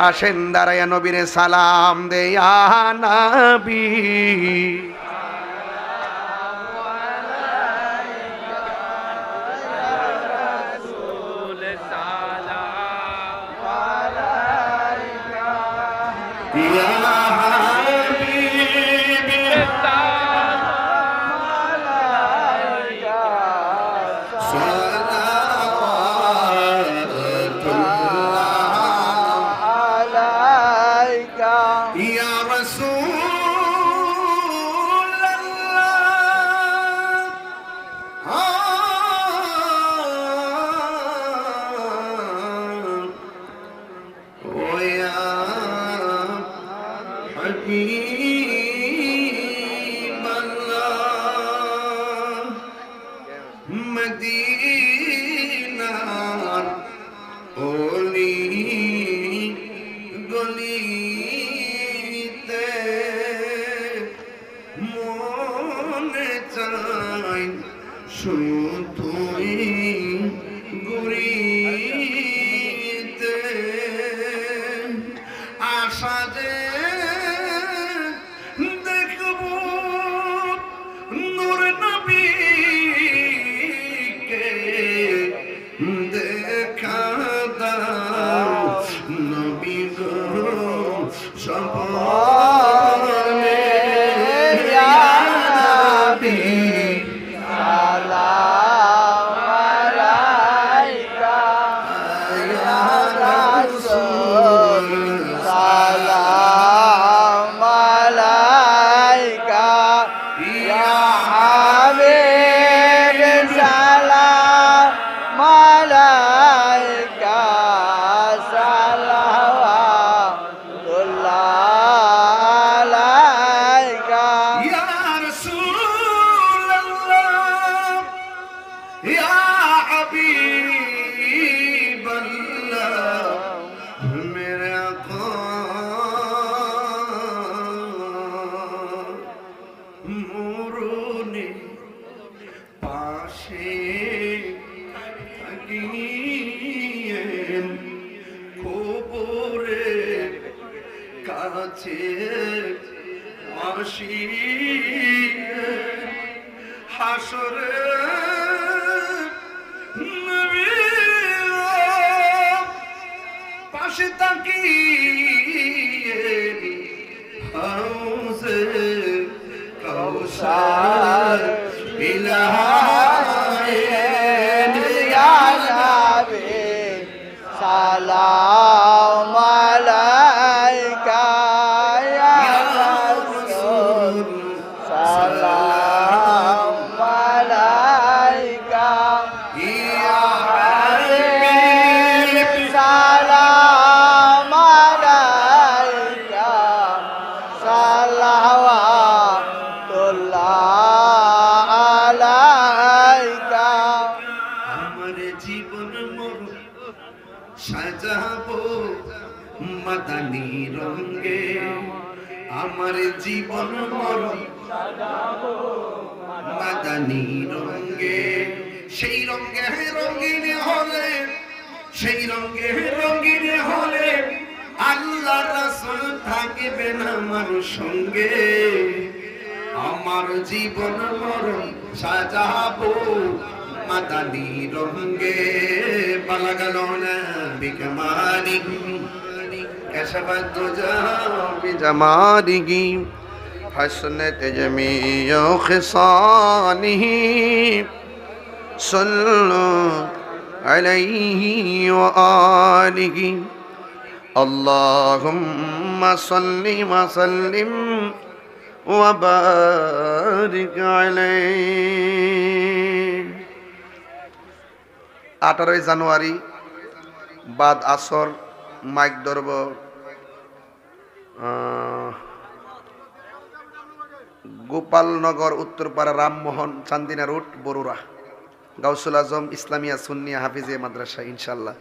আসেন দাঁড়ায়া নবীরে সালাম দেয়া নবী মদিনার ওলি গলিতে মনে চাই শুধুই ঘুরিতে আশা যে দেখব নূর নবীকে দেখা দাও নবী গো সপনে ইয়া নবী সালাম আলাইকা ইয়া রাসূল সালাম আলাইকা ইয়া হাবিব সালাম আলাইকা সালাওয়াতুল্লাহ আলাইকা ইয়া রাসূলুল্লাহ ইয়া হাবিবাল্লাহ মেরে আকা মুরুনি পাশে থাকিয়েন খবরে কাছে আসি হাসরে নবীর পাশে তাকিয়ে হাউজে কাউসার বিলায়েন ইয়া নবী সালাম আলাইকা ইয়া রাসূল সালাম আলাইকা ইয়া হাবিব সালাম আলাইকা সালাওয়াতুল্লাহ আলাইকা আমার জীবন মরণ সাজাবো মাদানী রঙে আমার জীবন মরণ সাজাবো মাদানী রঙে সেই রঙে রঙিন হলে সেই রঙে রঙিন হলে আল্লাহ রাসূল থাকবেন আমার সঙ্গে আমার জীবন মরণ সাজাবো মাদানী রঙে বালাগাল বিকমালিহি কাশাফাত দুজা বিজামালিহি হাসনাত জামিউ খিসালিহি সাল্লু আলাইহি ওয়া আলিহি আল্লাহুম্মা সাল্লি ওয়া সাল্লিম ওয়া বারিক আলাইহি 18 জানুয়ারি বাদ আসর মাইক ধরব গোপালনগর উত্তরপাড়া রামমোহন চান্দিনা রোড বরুড়া গাউসুল আজম ইসলামিয়া সুন্নিয়া হাফিজিয়া মাদ্রাসা ইনশাআল্লাহ।